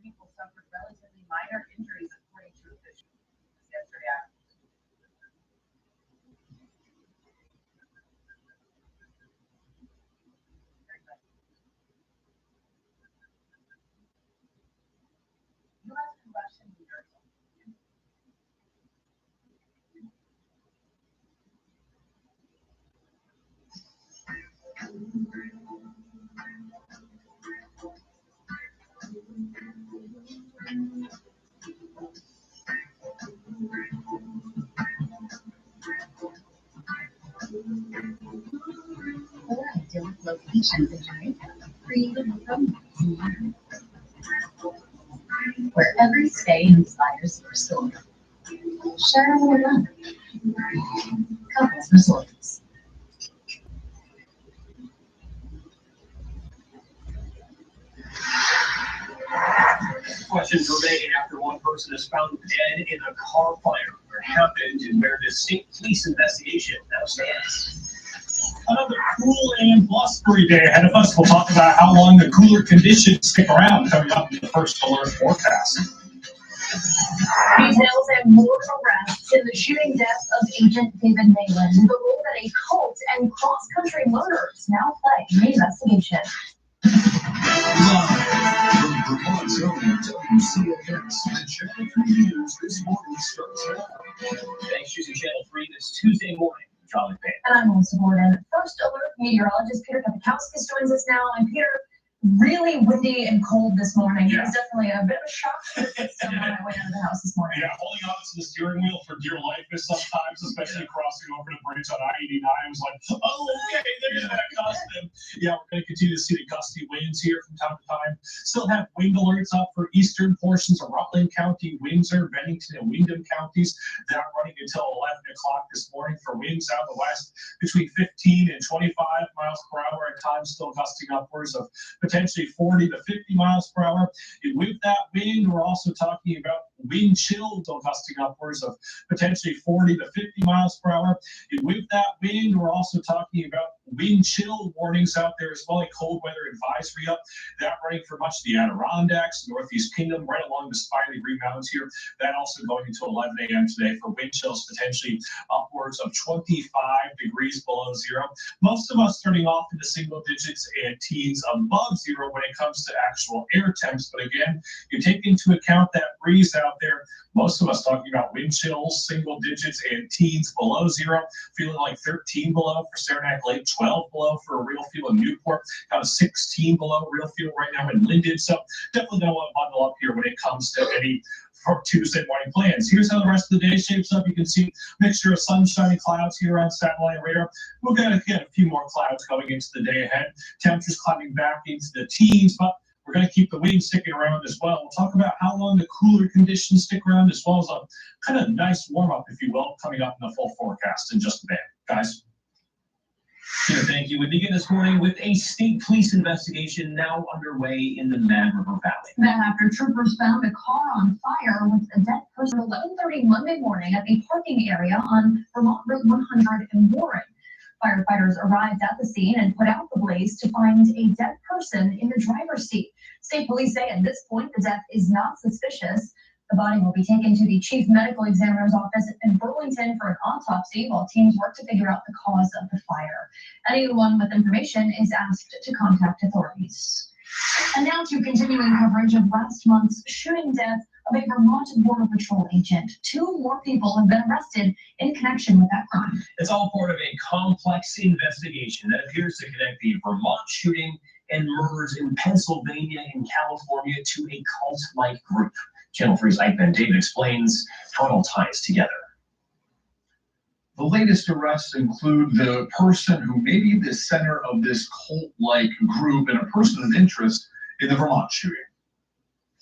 People suffered relatively minor injuries, according to officials yesterday. U.S. combustion leaders. Four idyllic locations in Jamaica, created from where every stay inspires your story. Share a little love. Couples Resorts. Questions remain after one person is found dead in a car fire. What happened and where the state police investigation now stands. Another cool and blustery day ahead of us. We'll talk about how long the cooler conditions stick around coming up in the first alert forecast. Details and more arrests in the shooting death of Agent David Malin, the role that a cult and cross-country murderers now play in the investigation. Live from Vermont's own WCAX, the Channel 3 News this morning starts now. Thanks, choosing Channel 3 this Tuesday morning. Charlie Payne. And I'm Melissa Gordon. First alert meteorologist Peter Kapikowskis joins us now. And Peter, really windy and cold this morning. Yeah. It was definitely a bit of a shock to the system when I went out of the house this morning. Yeah, holding on to the steering wheel for dear life is sometimes, especially crossing over the bridge on I-89. I was like, oh, okay, there's that custom. Yeah, we're going to continue to see the gusty winds here from time to time. Still have wind alerts up for eastern portions of Rutland County, Windsor, Bennington, and Windham counties. They're running until 11 o'clock this morning for winds out of the west between 15 and 25 miles per hour at times, still gusting upwards of potentially 40 to 50 miles per hour. And with that wind, we're also talking about wind chill gusting upwards of potentially 40 to 50 miles per hour. And with that wind, we're also talking about wind chill warnings out there as well, a cold weather advisory up. That running for much of the Adirondacks, Northeast Kingdom, right along the Spiny Green Mountains here. That also going until 11 a.m. today for wind chills potentially upwards of 25 degrees below zero. Most of us starting off in the single digits and teens above zero when it comes to actual air temps. But again, you take into account that breeze out there. Most of us talking about wind chills, single digits and teens below zero, feeling like 13 below for Saranac Lake, 12 below for Real Feel in Newport, kind of 16 below Real Feel right now in Linden. So definitely don't want to bundle up here when it comes to any for Tuesday morning plans. Here's how the rest of the day shapes up. You can see a mixture of sunshine and clouds here on satellite radar. We're going to get a few more clouds going into the day ahead. Temperatures climbing back into the teens, but we're going to keep the wind sticking around as well. We'll talk about how long the cooler conditions stick around, as well as a kind of nice warm-up, if you will, coming up in the full forecast in just a bit. Guys. Yeah, thank you. We begin this morning with a state police investigation now underway in the Mad River Valley. Then after troopers found a car on fire with a dead person at 11:30 Monday morning at a parking area on Vermont Route 100 in Warren. Firefighters arrived at the scene and put out the blaze to find a dead person in the driver's seat. State police say at this point the death is not suspicious. The body will be taken to the chief medical examiner's office in Burlington for an autopsy while teams work to figure out the cause of the fire. Anyone with information is asked to contact authorities. And now to continuing coverage of last month's shooting death of a Vermont Border Patrol agent. 2 more people have been arrested in connection with that crime. It's all part of a complex investigation that appears to connect the Vermont shooting and murders in Pennsylvania and California to a cult-like group. Channel 3's Ike Van David explains how it all ties together. The latest arrests include the person who may be the center of this cult-like group and a person of interest in the Vermont shooting.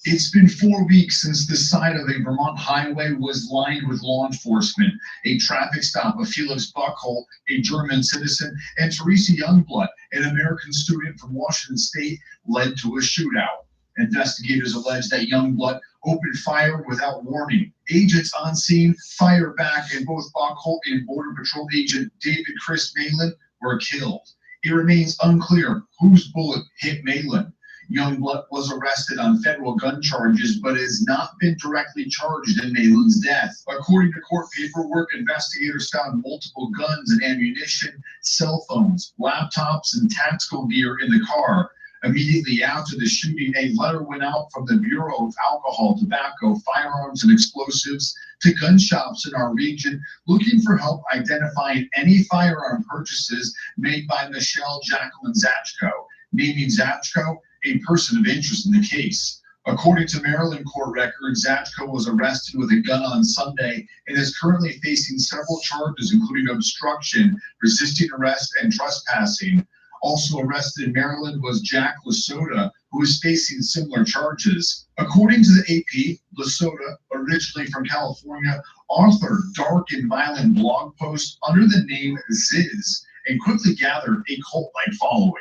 It's been 4 weeks since the side of a Vermont highway was lined with law enforcement. A traffic stop of Felix Buchholz, a German citizen, and Teresa Youngblood, an American student from Washington State, led to a shootout. Investigators allege that Youngblood opened fire without warning. Agents on scene fired back, and both Buchholz and Border Patrol agent David Chris Malin were killed. It remains unclear whose bullet hit Malin. Youngblood was arrested on federal gun charges, but has not been directly charged in Malin's death. According to court paperwork, investigators found multiple guns and ammunition, cell phones, laptops, and tactical gear in the car. Immediately after the shooting, a letter went out from the Bureau of Alcohol, Tobacco, Firearms, and Explosives to gun shops in our region looking for help identifying any firearm purchases made by Michelle Jacqueline Zachko, naming Zachko a person of interest in the case. According to Maryland court records, Zachko was arrested with a gun on Sunday and is currently facing several charges, including obstruction, resisting arrest, and trespassing. Also arrested in Maryland was Jack Lasota, who is facing similar charges. According to the AP, Lasota, originally from California, authored dark and violent blog posts under the name Ziz and quickly gathered a cult-like following.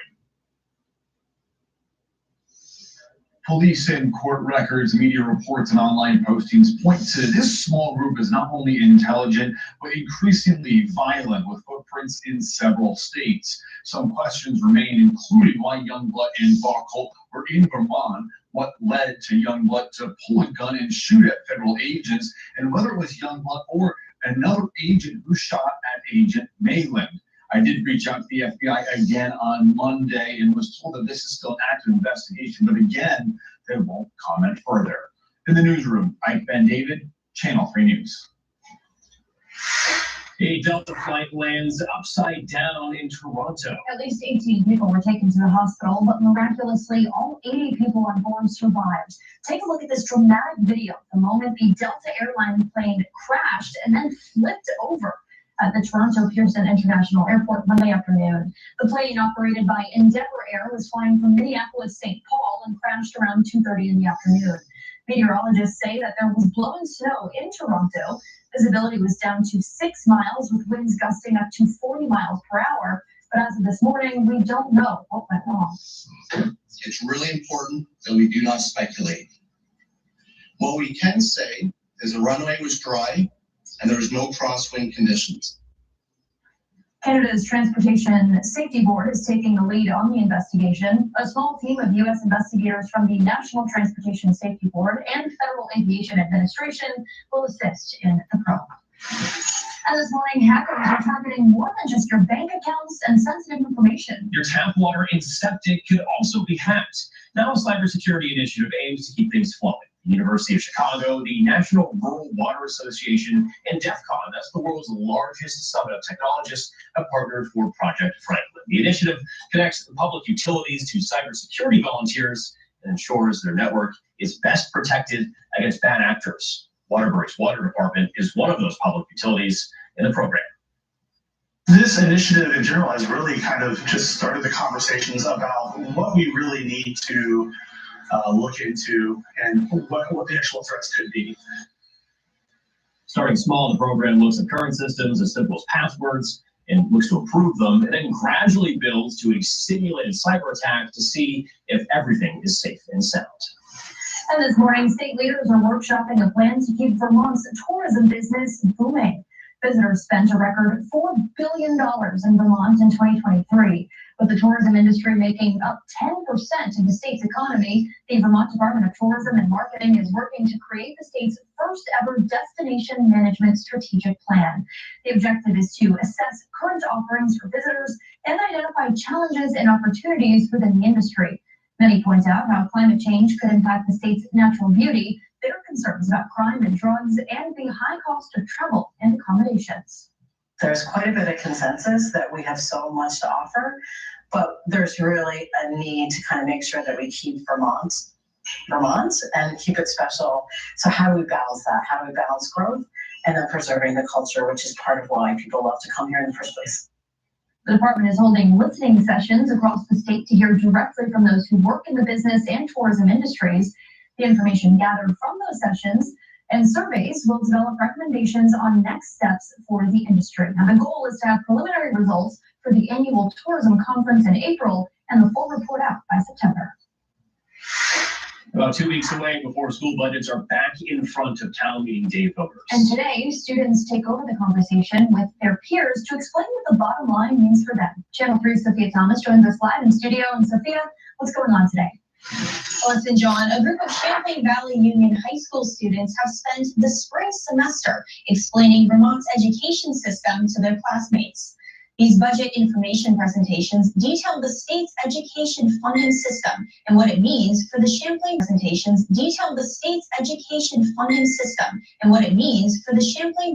Police and court records, media reports, and online postings point to this small group as not only intelligent, but increasingly violent, with footprints in several states. Some questions remain, including why Youngblood and Buchholz were in Vermont, what led to Youngblood to pull a gun and shoot at federal agents, and whether it was Youngblood or another agent who shot at Agent Malin. I did reach out to the FBI again on Monday and was told that this is still an active investigation, but again, they won't comment further. In the newsroom, Ike Van David, Channel 3 News. A Delta flight lands upside down in Toronto. At least 18 people were taken to the hospital, but miraculously, all 80 people on board survived. Take a look at this dramatic video, the moment the Delta airline plane crashed and then flipped over at the Toronto Pearson International Airport Monday afternoon. The plane, operated by Endeavour Air, was flying from Minneapolis-St. Paul and crashed around 2:30 in the afternoon. Meteorologists say that there was blowing snow in Toronto. Visibility was down to 6 miles, with winds gusting up to 40 miles per hour. But as of this morning, we don't know what went wrong. It's really important that we do not speculate. What we can say is the runway was dry and there was no crosswind conditions. Canada's Transportation Safety Board is taking the lead on the investigation. A small team of U.S. investigators from the National Transportation Safety Board and Federal Aviation Administration will assist in the probe. And this morning, hackers are targeting more than just your bank accounts and sensitive information. Your tap water and septic could also be hacked. Now, a cybersecurity initiative aims to keep things flowing. The University of Chicago, the National Rural Water Association, and DEF CON, that's the world's largest summit of technologists, have partnered for Project Franklin. The initiative connects public utilities to cybersecurity volunteers and ensures their network is best protected against bad actors. Waterbury's water department is one of those public utilities in the program. This initiative in general has really kind of just started the conversations about what we really need to look into and what the actual threats could be. Starting small, the program looks at current systems as simple as passwords and looks to approve them, and then gradually builds to a simulated cyber attack to see if everything is safe and sound. And this morning, state leaders are workshopping a plan to keep Vermont's tourism business booming. Visitors spent a record $4 billion in Vermont in 2023. With the tourism industry making up 10% of the state's economy, the Vermont Department of Tourism and Marketing is working to create the state's first ever destination management strategic plan. The objective is to assess current offerings for visitors and identify challenges and opportunities within the industry. Many point out how climate change could impact the state's natural beauty, their concerns about crime and drugs, and the high cost of travel and accommodations. There's quite a bit of consensus that we have so much to offer, but there's really a need to kind of make sure that we keep Vermont and keep it special. So how do we balance that? How do we balance growth and then preserving the culture, which is part of why people love to come here in the first place? The department is holding listening sessions across the state to hear directly from those who work in the business and tourism industries. The information gathered from those sessions and surveys will develop recommendations on next steps for the industry. Now, the goal is to have preliminary results for the annual tourism conference in April and the full report out by September. About 2 weeks away before school budgets are back in front of town meeting day voters. And today, students take over the conversation with their peers to explain what the bottom line means for them. Channel 3's Sophia Thomas joins us live in studio. And Sophia, what's going on today? Listen, John, a group of Champlain Valley Union high school students have spent the spring semester explaining Vermont's education system to their classmates. These budget information presentations detail the state's education funding system and what it means for the Champlain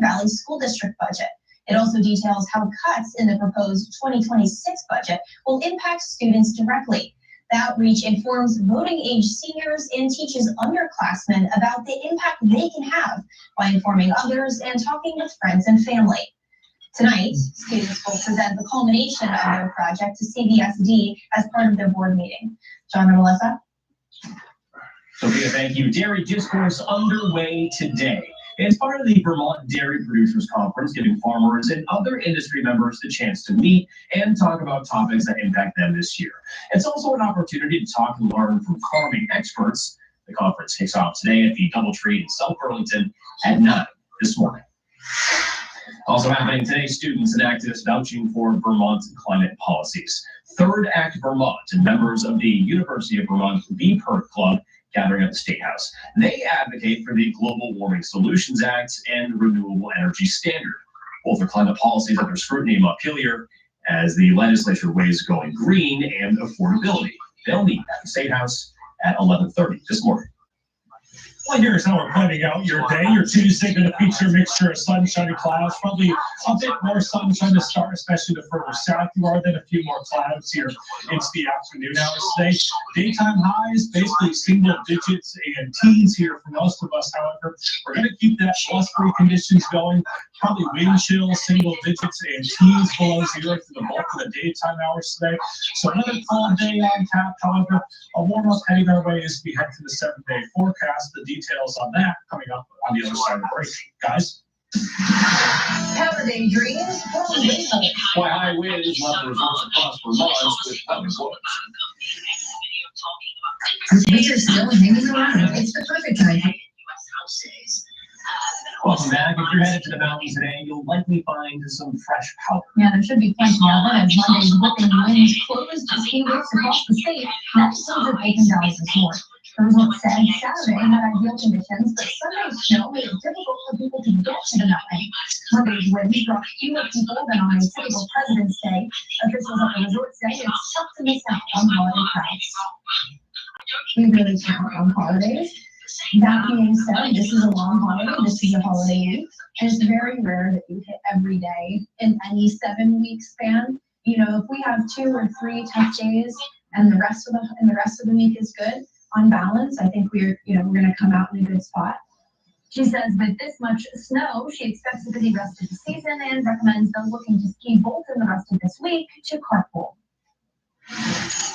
Valley School District budget. It also details how cuts in the proposed 2026 budget will impact students directly. The outreach informs voting-age seniors and teaches underclassmen about the impact they can have by informing others and talking with friends and family. Tonight, students will present the culmination of their project to CVSD as part of their board meeting. John and Melissa? Sophia, thank you. Dairy Discourse underway today. It's part of the Vermont Dairy Producers Conference, giving farmers and other industry members the chance to meet and talk about topics that impact them this year. It's also an opportunity to talk and learn from farming experts. The conference kicks off today at the Doubletree in South Burlington at 9 this morning. Also happening today, students and activists vouching for Vermont's climate policies. Third Act Vermont and members of the University of Vermont BPERT Club gathering at the State House. They advocate for the Global Warming Solutions Act and Renewable Energy Standard. Both are climate policies under scrutiny in Montpelier as the legislature weighs going green and affordability. They'll meet at the State House at 11:30 this morning. Well, here's how we're planning out your day. Your Tuesday going to feature a mixture of sunshine and clouds. Probably a bit more sunshine to start, especially the further south you are, then a few more clouds here into the afternoon hours today. Daytime highs, basically single digits and teens here for most of us. However, we're going to keep that blustery conditions going. Probably wind chill, single digits and teens below zero for the bulk of the daytime hours today. So another cold day on tap. However, a warm up heading our way as we head to the 7-day forecast. The details on that coming up on the other side of the break. Guys? Saturday dreams from Wayne. Why high winds left resorts across Vermont with public woods. This is still hanging around. It's the perfect time. Welcome back. If you're headed to the mountains today, you'll likely find some fresh powder. Yeah, there should be plenty of it as Monday's whipping winds closed ski lifts across the state. That includes at Bacon Valley this morning. The resort said Saturday had ideal conditions, but Sunday's snow made it difficult for people to get to the mountain. Monday's winds brought fewer people than on a typical President's Day. Officials at the resort say it's tough to miss out on holiday crowds. We really count on holidays. That being said, this is a long holiday. This is a holiday week, and it's very rare that you hit every day in any 7-week span. You know, if we have 2 or 3 tough days and the rest of the week is good, on balance, I think we're going to come out in a good spot. She says with this much snow, she expects a busy rest of the season and recommends those looking to ski both in the rest of this week to carpool.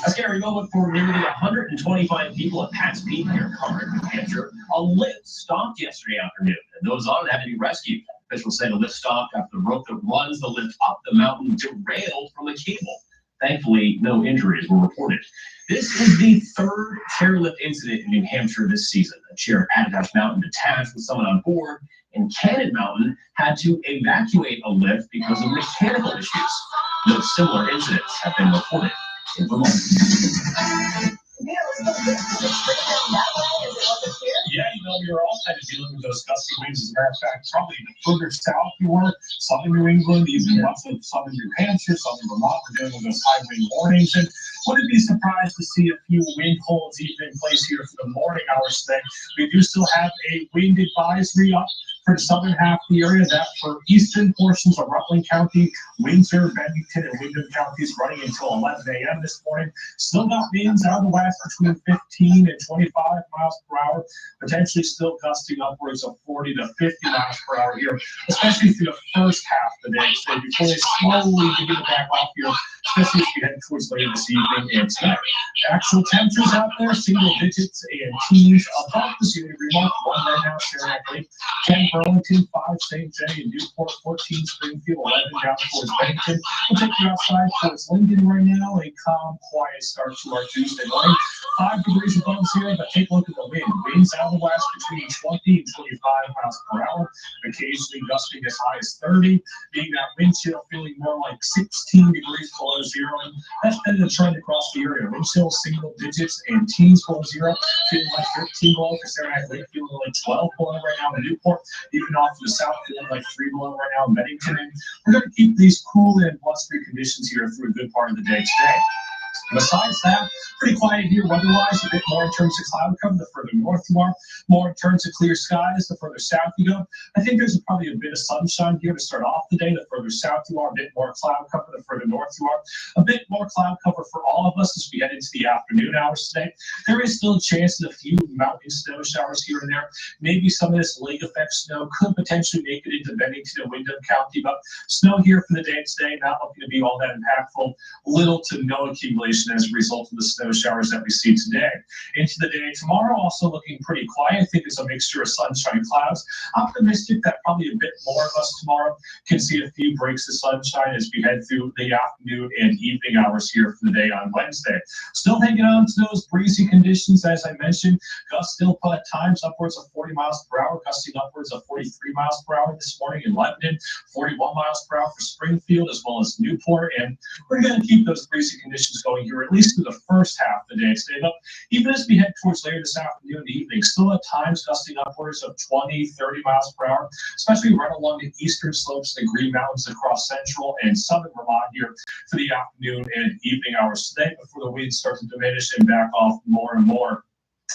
A scary moment for nearly 125 people at Pat's Peak near Concord, New Hampshire. A lift stopped yesterday afternoon, and those on it had to be rescued. Officials say the lift stopped after the rope that runs the lift up the mountain derailed from a cable. Thankfully, no injuries were reported. This is the third chairlift incident in New Hampshire this season. A chair at Adidas Mountain detached with someone on board, and Cannon Mountain had to evacuate a lift because of mechanical issues. No similar incidents have been reported in Vermont. Yeah, we were all kind of dealing with those gusty winds. As a matter of fact, probably the further south you were, southern New England, even lots of southern New Hampshire, southern Vermont, were dealing with those high wind warnings. And wouldn't be surprised to see a few wind holds even in place here for the morning hours today. We do still have a wind advisory up for the southern half of the area, that for eastern portions of Rutland County, Windsor, Bennington, and Windham counties running until 11 a.m. this morning. Still got winds out of the west between 15 and 25 miles per hour, potentially still gusting upwards of 40 to 50 miles per hour here, especially through the first half of the day today before they slowly begin to back off here, especially as we head towards later this evening and tonight. Actual temperatures out there, single digits and teens above the 0 degree mark. 1 right now, Saranac Lake, 10 Burlington, 5 St. Jenny and Newport, 14 Springfield, 11 down towards Bennington. We'll take you outside towards Linden right now. A calm, quiet start to our Tuesday morning. 5 degrees above zero, but take a look at the wind. Winds out of the west between 20 and 25 miles per hour, occasionally gusting as high as 30, being that wind chill feeling more like 16 degrees below zero. And that's been the trend across the area. Wind chill single digits and teens below zero, feeling like 13 below for Saranac Lake, feeling like 12 below right now in Newport, even off to the south, feeling like 3 below right now in Bennington. And we're going to keep these cool and blustery conditions here through a good part of the day today. Besides that, pretty quiet here weather-wise, a bit more in terms of cloud cover the further north you are, more in terms of clear skies the further south you go. I think there's probably a bit of sunshine here to start off the day. The further south you are, a bit more cloud cover the further north you are. A bit more cloud cover for all of us as we head into the afternoon hours today. There is still a chance that a few mountain snow showers here and there. Maybe some of this lake effect snow could potentially make it into Bennington and Windham County, but snow here for the day today, not looking to be all that impactful. Little to no accumulation as a result of the snow showers that we see today. Into the day tomorrow, also looking pretty quiet. I think it's a mixture of sunshine and clouds. Optimistic that probably a bit more of us tomorrow can see a few breaks of sunshine as we head through the afternoon and evening hours here for the day on Wednesday. Still hanging on to those breezy conditions, as I mentioned. Gusts still at times upwards of 40 miles per hour, gusting upwards of 43 miles per hour this morning in Lebanon, 41 miles per hour for Springfield as well as Newport. And we're going to keep those breezy conditions going here at least through the first half of the day today. But even as we head towards later this afternoon and evening, still at times gusting upwards of 20, 30 miles per hour, especially right along the eastern slopes of the Green Mountains across central and southern Vermont here for the afternoon and evening hours today before the winds start to diminish and back off more and more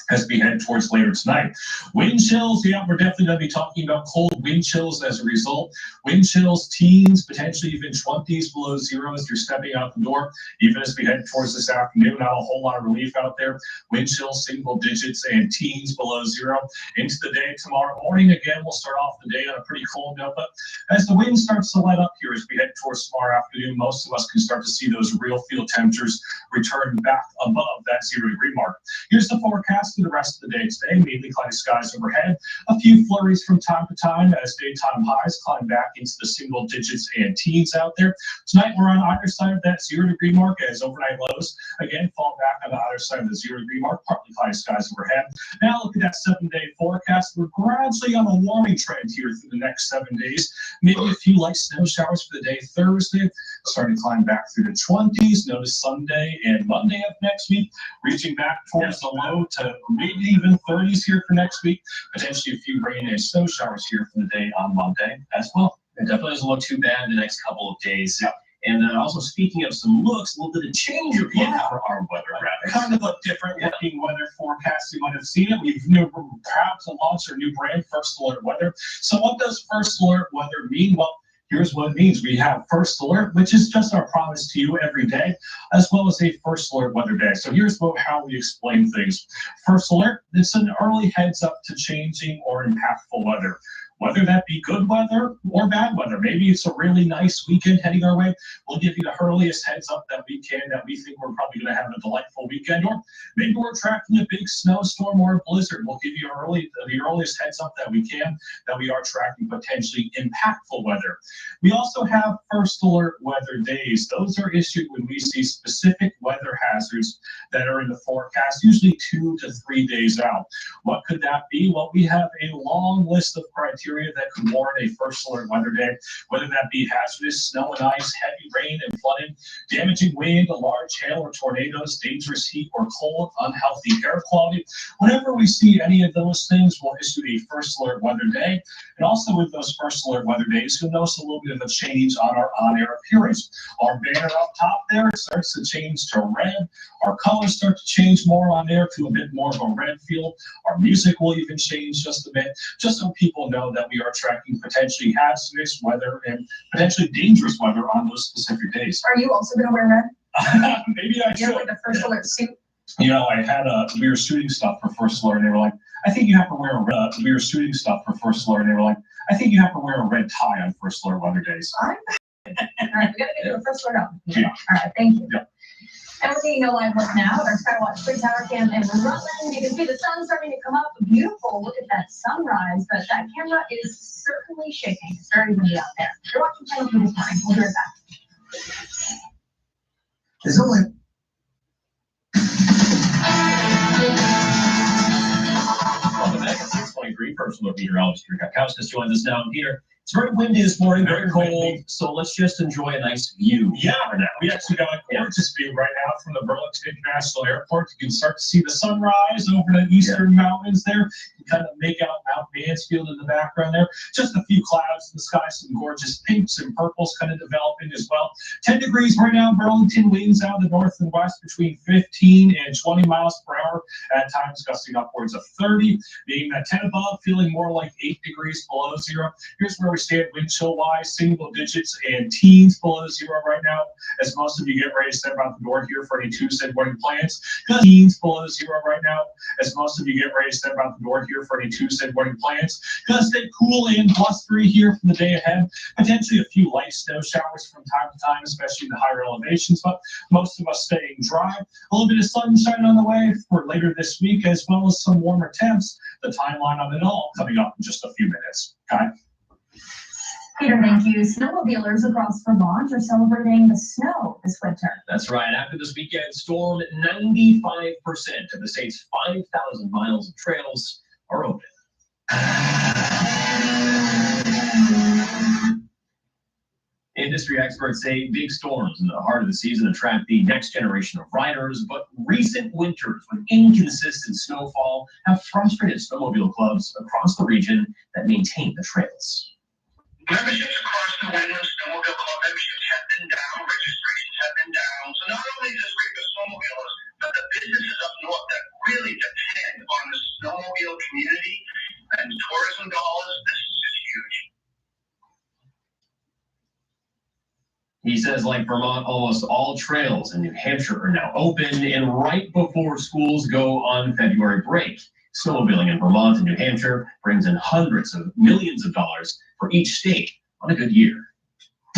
as we head towards later tonight. Wind chills, yeah, we're definitely going to be talking about cold wind chills as a result. Wind chills, teens, potentially even 20s below zero as you're stepping out the door. Even as we head towards this afternoon, not a whole lot of relief out there. Wind chills, single digits and teens below zero. Into the day tomorrow morning, again, we'll start off the day on a pretty cold note. But as the wind starts to let up here as we head towards tomorrow afternoon, most of us can start to see those real field temperatures return back above that 0 degree mark. Here's the forecast for the rest of the day today. Mainly cloudy skies overhead. A few flurries from time to time as daytime highs climb back into the single digits and teens out there. Tonight we're on either side of that 0 degree mark as overnight lows again fall back on the other side of the 0 degree mark. Partly cloudy skies overhead. Now look at that 7-day forecast. We're gradually on a warming trend here through the next 7 days. Maybe a few light snow showers for the day Thursday. Starting to climb back through the 20s. Notice Sunday and Monday of next week, reaching back towards the low to maybe even 30s here for next week. Potentially a few rain and snow showers here for the day on Monday as well. It definitely doesn't look too bad the next couple of days. Yep. And also speaking of some looks, a little bit of change of look for our weather. Kind of a different looking weather forecast. You might have seen it. We're proud to launch our new brand, First Alert Weather. So what does First Alert Weather mean? Well, here's what it means. We have First Alert, which is just our promise to you every day, as well as a First Alert Weather Day. So here's how we explain things. First Alert, it's an early heads up to changing or impactful weather. whether that be good weather or bad weather. Maybe it's a really nice weekend heading our way. We'll give you the earliest heads up that we can, that we think we're probably going to have a delightful weekend, or maybe we're tracking a big snowstorm or a blizzard. We'll give you the earliest heads up that we can, that we are tracking potentially impactful weather. We also have first alert weather days. Those are issued when we see specific weather hazards that are in the forecast, usually 2 to 3 days out. What could that be? Well, we have a long list of criteria that could warrant a first alert weather day, whether that be hazardous snow and ice, heavy rain and flooding, damaging wind, a large hail or tornadoes, dangerous heat or cold, unhealthy air quality. Whenever we see any of those things, we'll issue a first alert weather day. And also with those first alert weather days, you'll notice a little bit of a change on our on-air appearance. Our banner up top there starts to change to red. Our colors start to change more on air to a bit more of a red feel. Our music will even change just a bit, just so people know that we are tracking potentially hazardous weather and potentially dangerous weather on those specific days. Are you also going to wear red? Maybe I You have should. like a first alert suit? You know, we were shooting stuff for first alert, and they were like, I think you have to wear a red. We were shooting stuff for first alert, and they were like, I think you have to wear a red tie on first alert weather days. All right, we got to get to a first alert out. Yeah. All right, thank you. Yeah. And we're taking a live look now at our Skywatch Free Tower Cam in Rutland. You can see the sun starting to come up. Beautiful. Look at that sunrise, but that camera is certainly shaking. It's very windy out there. You're watching Channel 2 this morning. We'll be right back. Is it like Welcome back at 6:23. Personal meteorologist Peter Kakowskis joins us now. Peter, it's very windy this morning, very cold, so let's just enjoy a nice view. Yeah, we actually got a gorgeous view right now from the Burlington International Airport. You can start to see the sunrise over the eastern mountains there. You kind of make out Mount Mansfield in the background there. Just a few clouds in the sky, some gorgeous pinks and purples kind of developing as well. 10 degrees right now, Burlington, winds out of the north and west between 15 and 20 miles per hour, at times gusting upwards of 30, being that 10 above, feeling more like 8 degrees below zero. Here's where we stand wind chill wise, single digits and teens below zero right now, as most of you get ready to step out the door here for any Tuesday morning plans. Teens below zero right now, as most of you get ready to step out the door here for any Tuesday morning plans. Gonna stay cool and blustery here for the day ahead. Potentially a few light snow showers from time to time, especially in the higher elevations, but most of us staying dry. A little bit of sunshine on the way for later this week, as well as some warmer temps. The timeline on it all coming up in just a few minutes. Okay. Peter, thank you. Snowmobilers across Vermont are celebrating the snow this winter. That's right. After this weekend storm, 95% of the state's 5,000 miles of trails are open. Industry experts say big storms in the heart of the season attract the next generation of riders, but recent winters with inconsistent snowfall have frustrated snowmobile clubs across the region that maintain the trails. Memberships across the winter, snowmobile club memberships have been down, registrations have been down. So not only is this great for snowmobilers, but the businesses up north that really depend on the snowmobile community and tourism dollars, this is just huge. He says, like Vermont, almost all trails in New Hampshire are now open, and right before schools go on February break. Snowmobiling in Vermont and New Hampshire brings in hundreds of millions of dollars for each state on a good year.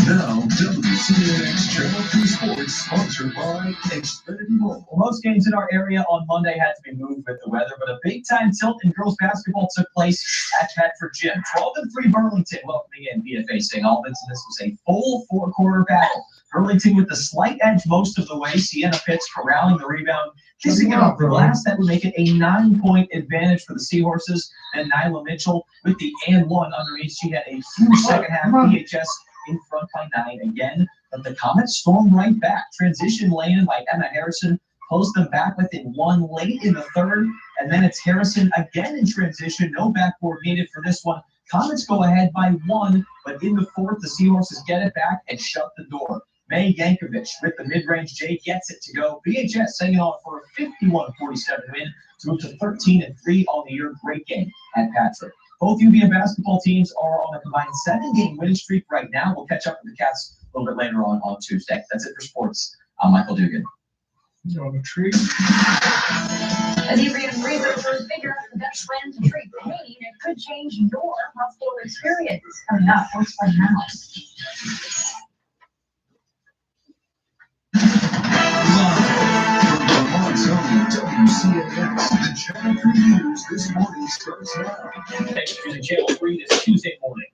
now WCNX Channel 2 Sports, sponsored by Xfinity Mobile. Well, most games in our area on Monday had to be moved with the weather, but a big-time tilt in girls basketball took place at Medford Gym. 12-3 Burlington welcoming in BFA St. Albans, and this was a full four-quarter battle. Burlington with the slight edge most of the way. Sienna Pitts corralling the rebound, kissing it off the glass. That would make it a 9-point advantage for the Seahorses. And Nyla Mitchell with the and one underneath. She had a huge second half. PHS in front by 9 again, but the Comets stormed right back. Transition landed by Emma Harrison, closed them back within 1 late in the third, and then it's Harrison again in transition. No backboard needed for this one. Comets go ahead by 1, but in the fourth, the Seahorses get it back and shut the door. May Yankovic with the mid-range J gets it to go. BHS setting it on for a 51-47 win to move to 13-3 on the year. Great game at Patrick. Both UVM basketball teams are on a combined 7-game winning streak right now. We'll catch up with the Cats a little bit later on Tuesday. That's it for sports. I'm Michael Dugan. As you read Researchers figure out the best plan to treat pain. It could change your hospital experience. Coming up, what's right now? Vermont's own WCAX, the Channel 3 News this morning starts now. Thanks for the Channel 3 this Tuesday morning.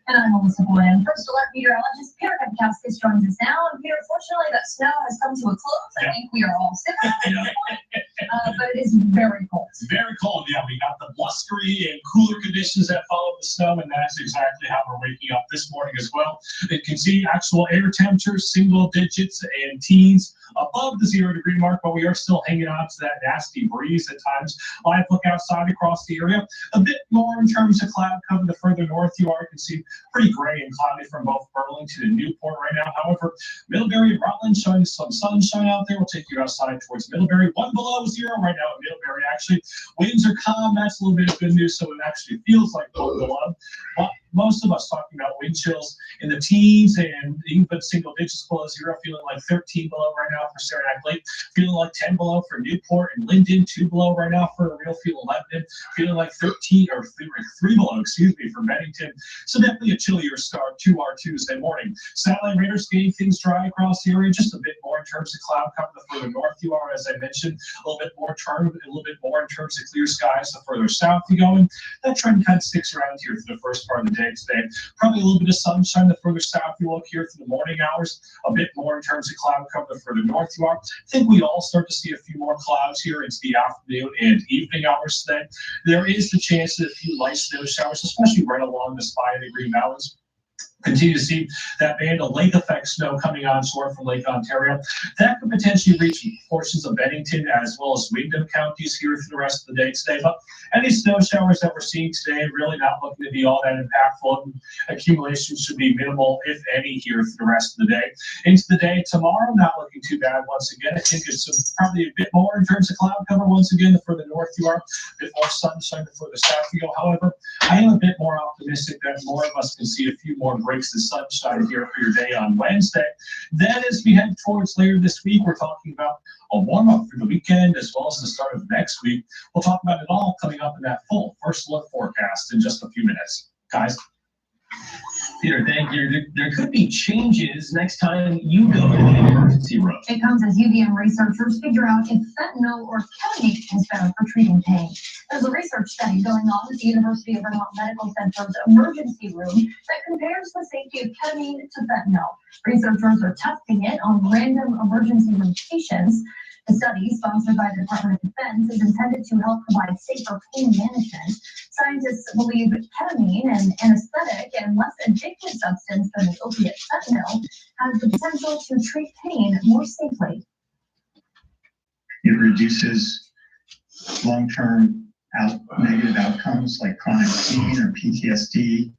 And I'm Melissa Boyd. First alert meteorologist Peter Kapkowskis joins us now. And Peter, fortunately, that snow has come to a close. I think we are all sick of it at this point. But it is very cold. It's very cold. Yeah, we got the blustery and cooler conditions that follow the snow, and that's exactly how we're waking up this morning as well. You can see actual air temperatures, single digits and teens above the 0 degree mark, but we are still hanging on to that nasty breeze at times. Live look outside across the area. A bit more in terms of cloud cover the further north you are. You can see pretty gray and cloudy from both Burlington and Newport right now. However, Middlebury and Rutland showing some sunshine out there. We'll take you outside towards Middlebury. 1 below 0 right now at Middlebury. Actually, winds are calm. That's a little bit of good news. So it actually feels like 1 below. But most of us talking about wind chills in the teens and even single digits below 0, feeling like 13 below right now for Saranac Lake, feeling like 10 below for Newport and Linden, 2 below right now for Reelfield, Lebanon, feeling like 13 or 3 below, excuse me, for Bennington. So definitely a chillier start to our Tuesday morning. Satellite radars getting things dry across the area, just a bit more in terms of cloud cover the further north you are, as I mentioned, a little bit more in terms of clear skies the further south you go. And that trend kind of sticks around here for the first part of the day today. Probably a little bit of sunshine the further south you look here for the morning hours, a bit more in terms of cloud cover the further north you are. I think we all start to see a few more clouds here into the afternoon and evening hours today. There is the chance of a few light snow showers, especially right along the spine of the Green Mountains. Continue to see that band of lake effect snow coming onshore from Lake Ontario. That could potentially reach portions of Bennington as well as Windham counties here for the rest of the day today. But any snow showers that we're seeing today really not looking to be all that impactful. Accumulation should be minimal, if any, here for the rest of the day. Into the day tomorrow, not looking too bad once again. I think it's probably a bit more in terms of cloud cover once again. The further north you are, a bit more sunshine the further south you go. However, I am a bit more optimistic that more of us can see a few more breaks of sunshine here for your day on Wednesday. Then as we head towards later this week, we're talking about a warm-up for the weekend as well as the start of next week. We'll talk about it all coming up in that full first look forecast in just a few minutes. Guys? Peter, thank you. There could be changes next time you go to the emergency room. It comes as UVM researchers figure out if fentanyl or ketamine is better for treating pain. There's a research study going on at the University of Vermont Medical Center's emergency room that compares the safety of ketamine to fentanyl. Researchers are testing it on random emergency room patients. The study, sponsored by the Department of Defense, is intended to help provide safer pain management. Scientists believe ketamine, an anesthetic and less addictive substance than the opiate fentanyl, has the potential to treat pain more safely. It reduces long-term negative outcomes like chronic pain or PTSD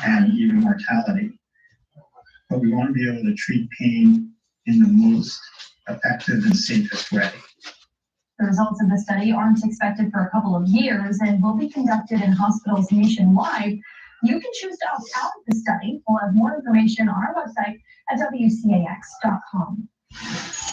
and even mortality. But we want to be able to treat pain in the most effective and safest way. The results of the study aren't expected for a couple of years and will be conducted in hospitals nationwide. You can choose to opt out of the study. We'll have more information on our website at WCAX.com.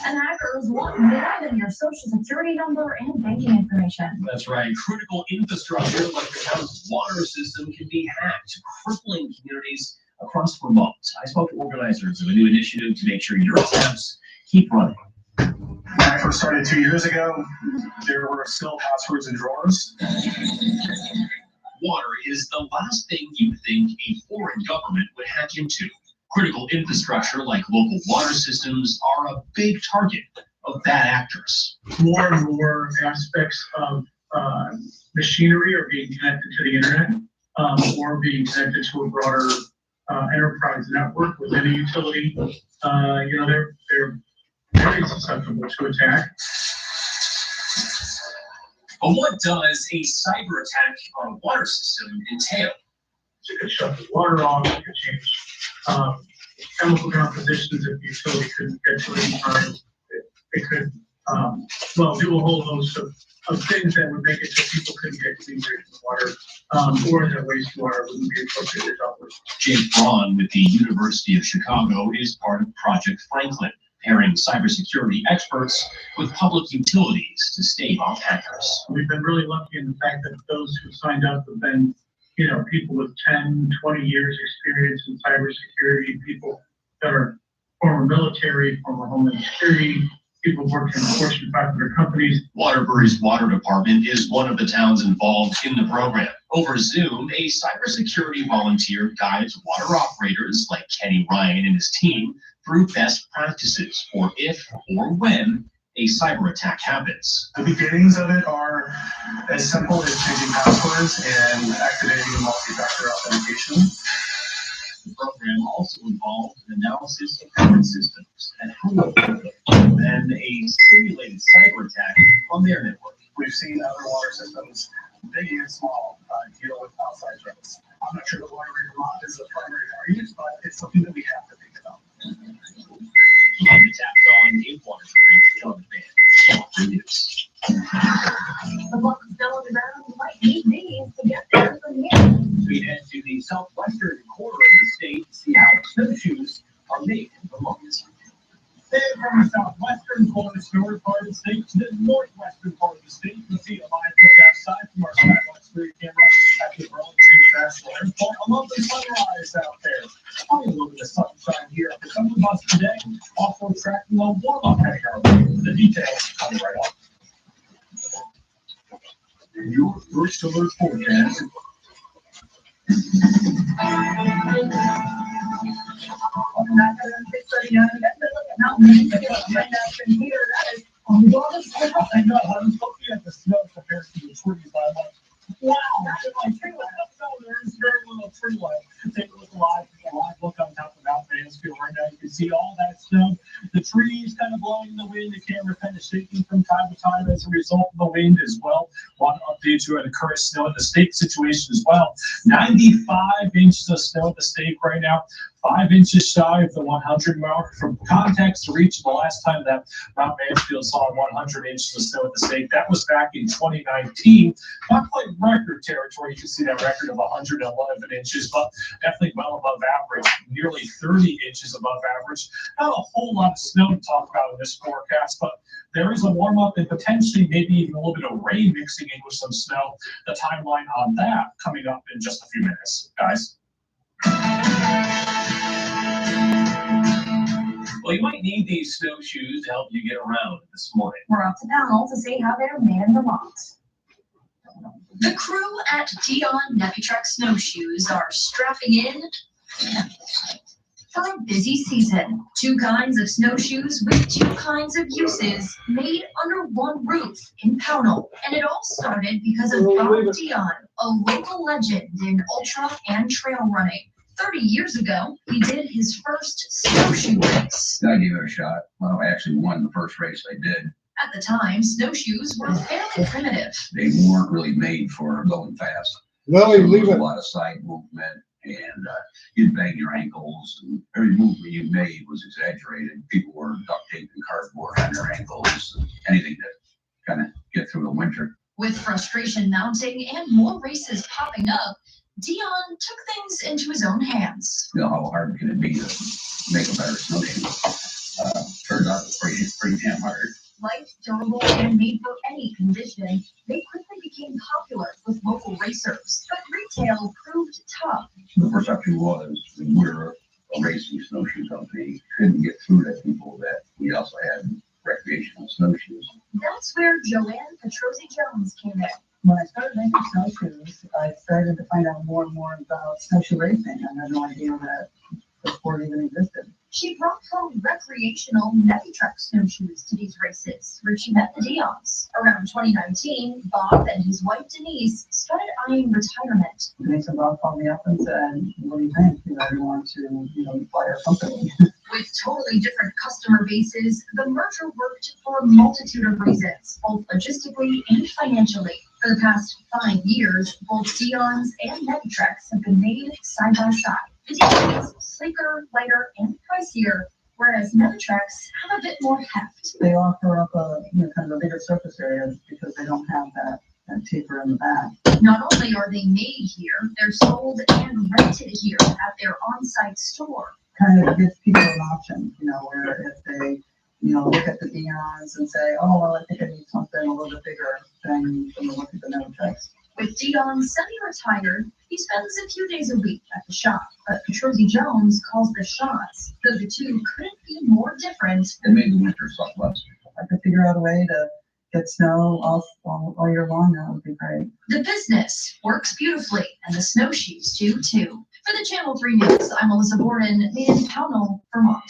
And hackers want more than your social security number and banking information. That's right. Critical infrastructure like the town's water system can be hacked, crippling communities across Vermont. I spoke to organizers of a new initiative to make sure your attempts keep running. When I first started 2 years ago, there were still passwords in drawers. Water is the last thing you think a foreign government would hack into. Critical infrastructure like local water systems are a big target of bad actors. More and more aspects of machinery are being connected to the internet or being connected to a broader enterprise network within a utility. They're very susceptible to attack. But what does a cyber attack on a water system entail? So it could shut the water off, it could change chemical compositions if the utility couldn't get to it in time. It could, do a whole host of things that would make it so people couldn't get clean drinking water or that wastewater wouldn't be appropriated upwards. Jake Braun with the University of Chicago is part of Project Franklin, pairing cybersecurity experts with public utilities to stave off hackers. We've been really lucky in the fact that those who signed up have been, people with 10, 20 years experience in cybersecurity, people that are former military, former homeland security, people working in Fortune 500 companies. Waterbury's water department is one of the towns involved in the program. Over Zoom, a cybersecurity volunteer guides water operators like Kenny Ryan and his team through best practices for if or when a cyber attack happens. The beginnings of it are as simple as changing passwords and activating multi-factor authentication. The program also involved an analysis of current systems and how to avoid them, and a simulated cyber attack on their network. We've seen other water systems, big and small, deal with outside threats. I'm not sure the water in Vermont is the primary target, but it's something that we have to think about. Live attacks on a water on the news. The block of snow on the ground might need these to get there from here. We head to the southwestern corner of the state to see how snowshoes are made in Vermont. Then from the southwestern part of the state to the northwestern part of the state, you can see a live look outside from our satellite screen camera at the Burlington National Airport. A lovely sunrise out there. I'll be a little bit of sunshine here at the Summer Bus today. Also tracking a warm-up heading our way. The details coming right up. Your first alert forecast. Welcome back to 639. We've got to look at mountain range. Right now from here, that is on the wall. I know, I was looking at the snow compared to the trees. I'm like, wow, there's very little tree life. Take a look live look on top of Mount Mansfield right now. You can see all that snow. The trees kind of blowing in the wind. The camera kind of shaking from time to time as a result of the wind as well. Want to update you on the current snow in the state situation as well. 95 inches of snow at the state right now. 5 inches shy of the 100 mark. From context to reach, the last time that Mount Mansfield saw 100 inches of snow at the state, that was back in 2019. Not quite record territory. You can see that record of 111 inches, but definitely well above average, nearly 30 inches above average. Not a whole lot of snow to talk about in this forecast, but there is a warm up and potentially maybe even a little bit of rain mixing in with some snow. The timeline on that coming up in just a few minutes, guys. Well, you might need these snowshoes to help you get around this morning. We're up to Powell to see how they're made in Vermont. The crew at Dion Nevitrek Snowshoes are strapping in for a busy season. 2 kinds of snowshoes with 2 kinds of uses made under one roof in Pownell. And it all started because of Bob Dion, a local legend in ultra and trail running. 30 years ago, he did his first snowshoe race. I gave it a shot. Well, I actually won the first race I did. At the time, snowshoes were fairly primitive. They weren't really made for going fast. No, so there was a lot of side movement, and you'd bang your ankles, and every movement you made was exaggerated. People were duct taping cardboard on their ankles, anything to kind of get through the winter. With frustration mounting and more races popping up, Dion took things into his own hands. You know, how hard can it be to make a better snowshoe? Turned out pretty damn hard. Light, durable, and made for any condition, they quickly became popular with local racers. But retail proved tough. The perception was when we were a racing snowshoe company, couldn't get through to people that we also had recreational snowshoes. That's where Joanne Petrozzi-Jones came in. When I started making snowshoes, I started to find out more and more about snowshoe racing. I had no idea that the sport even existed. She brought home recreational Nevitrek snowshoes to these races, where she met the Dions. Around 2019, Bob and his wife Denise started eyeing retirement. Denise and Bob called me up and said, "What do you think? You know, you want to, buy our company?" With totally different customer bases, the merger worked for a multitude of reasons, both logistically and financially. For the past 5 years, both Dion's and Nevitreks have been made side by side. The Dions, sleeker, lighter, and pricier, whereas Nevitreks have a bit more heft. They offer up kind of a bigger surface area because they don't have that taper in the back. Not only are they made here, they're sold and rented here at their on-site store. Kind of gives people an option, where if they look at the Dion's and say, oh, well, I think I need something a little bit bigger than to look at the Nevitreks. With Dion semi-retired, he spends a few days a week at the shop, but Patrosi Jones calls the shots, though the two couldn't be more different. It made the winter suck less. If I could figure out a way to get snow off all year long, that would be great. The business works beautifully, and the snowshoes do too. For the Channel 3 News, I'm Melissa Borden, made in Pownell, Vermont.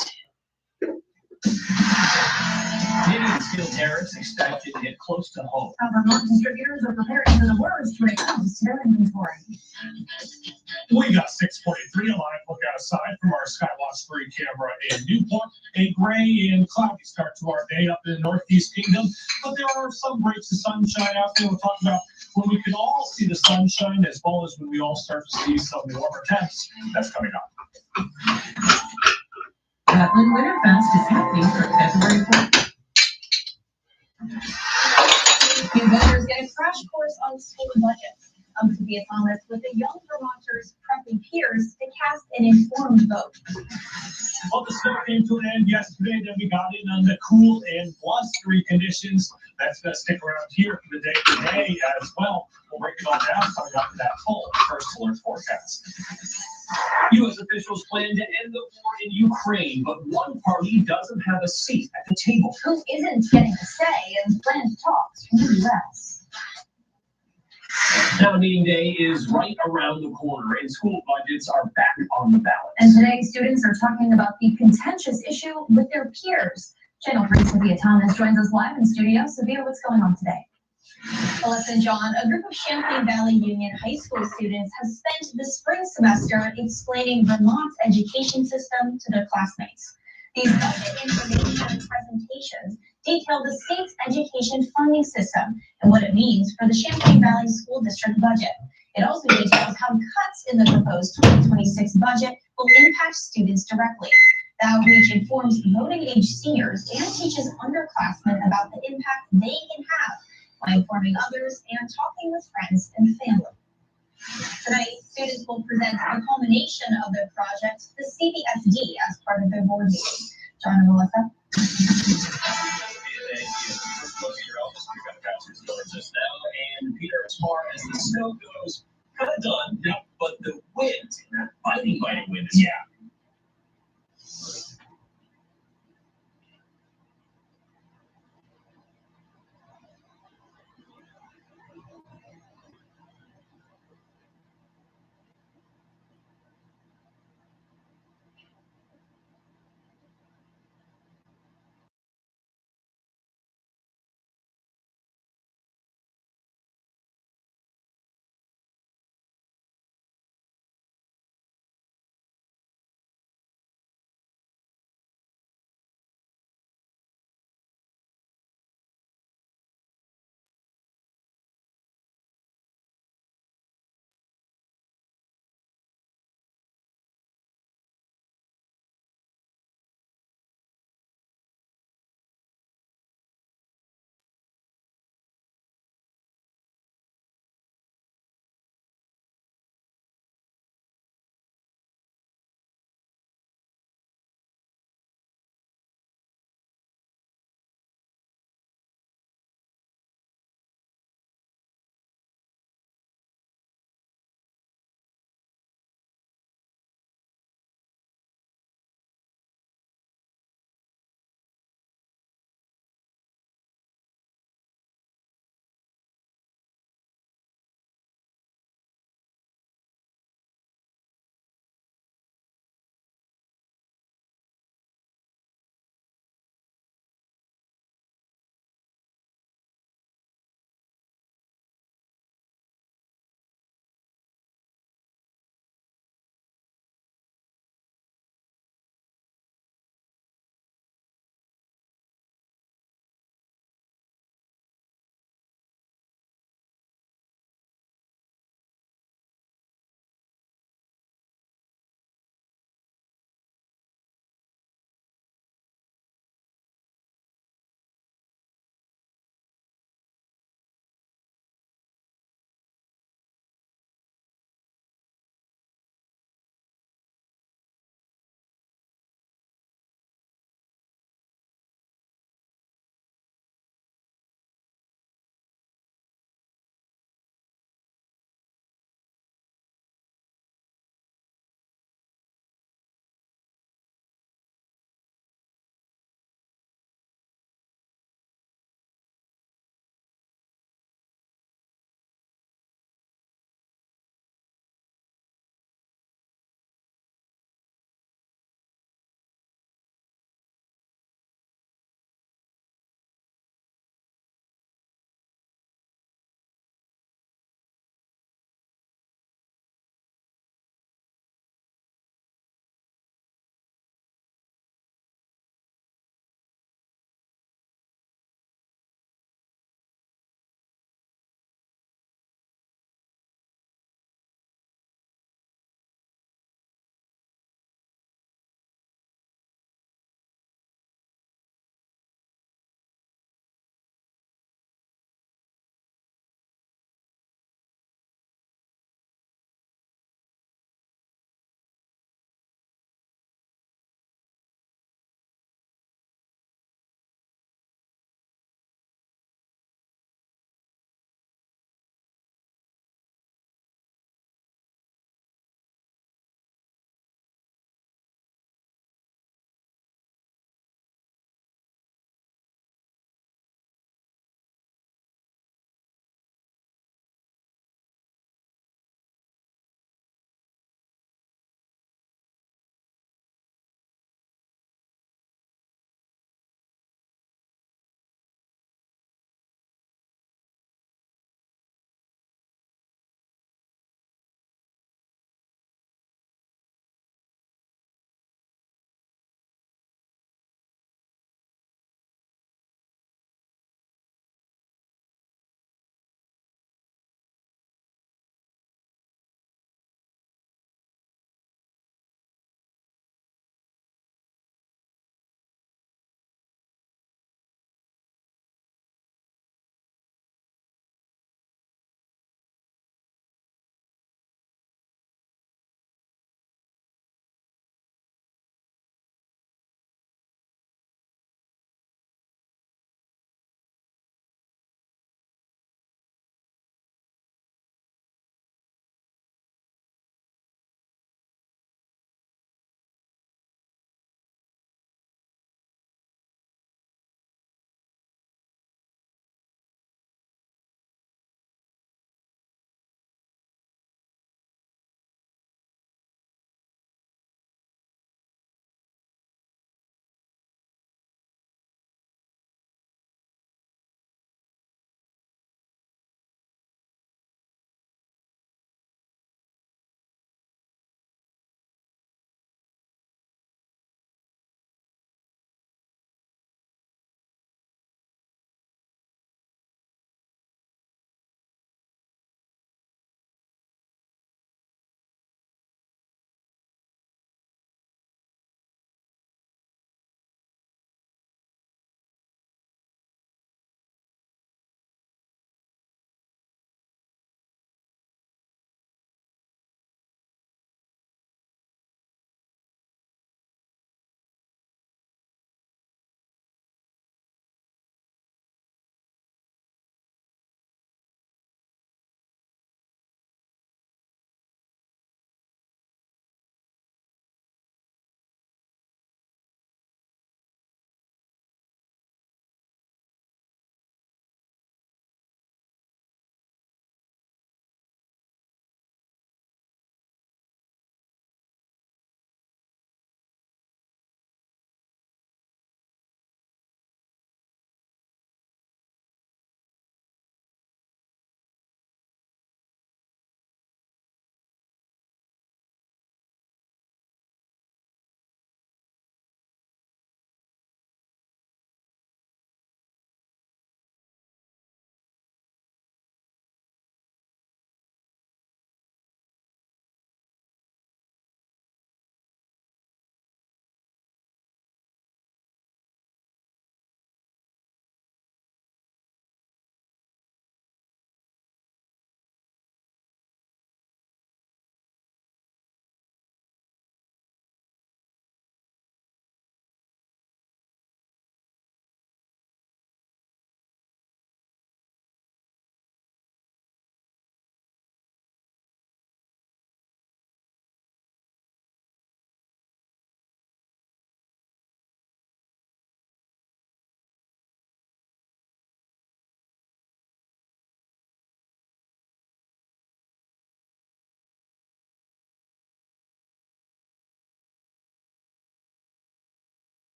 Canadian steel tariffs expected to hit close to home. Vermont distributors are preparing for the worst when it comes to their inventory. We got 6:43, a live look outside from our Skywatch 3 camera in Newport. A gray and cloudy start to our day up in the Northeast Kingdom, but there are some breaks of sunshine out there. We'll talk about when we can all see the sunshine, as well as when we all start to see some warmer temps. That's coming up. Radlin Winterfest is happening for February 4th. New voters get a crash course on school budgets. I'm Sophia Thomas with the Young Vermonters prepping peers to cast an informed vote. Well, the snow came to an end yesterday, then we got in on the cool and blustery conditions. That's going to stick around here for the day today as well. We'll break it all down coming up in that full first alert forecast. U.S. officials plan to end the war in Ukraine, but one party doesn't have a seat at the table. Who isn't getting a say in planned talks from the U.S.? Town meeting day is right around the corner, and school budgets are back on the ballot. And today, students are talking about the contentious issue with their peers. Channel 3's Sophia Thomas joins us live in studio. Sophia, what's going on today? Melissa and John, a group of Champlain Valley Union high school students has spent the spring semester explaining Vermont's education system to their classmates. These budget information presentations detail the state's education funding system and what it means for the Champlain Valley School District budget. It also details how cuts in the proposed 2026 budget will impact students directly. The outreach informs voting age seniors and teaches underclassmen about the impact they can have by informing others and talking with friends and family. Tonight, students will present the culmination of their project, the CBSD, as part of their board meeting. John and Melissa. And Peter, as far as the snow goes, kind of done. Yep. But the wind, that biting wind, is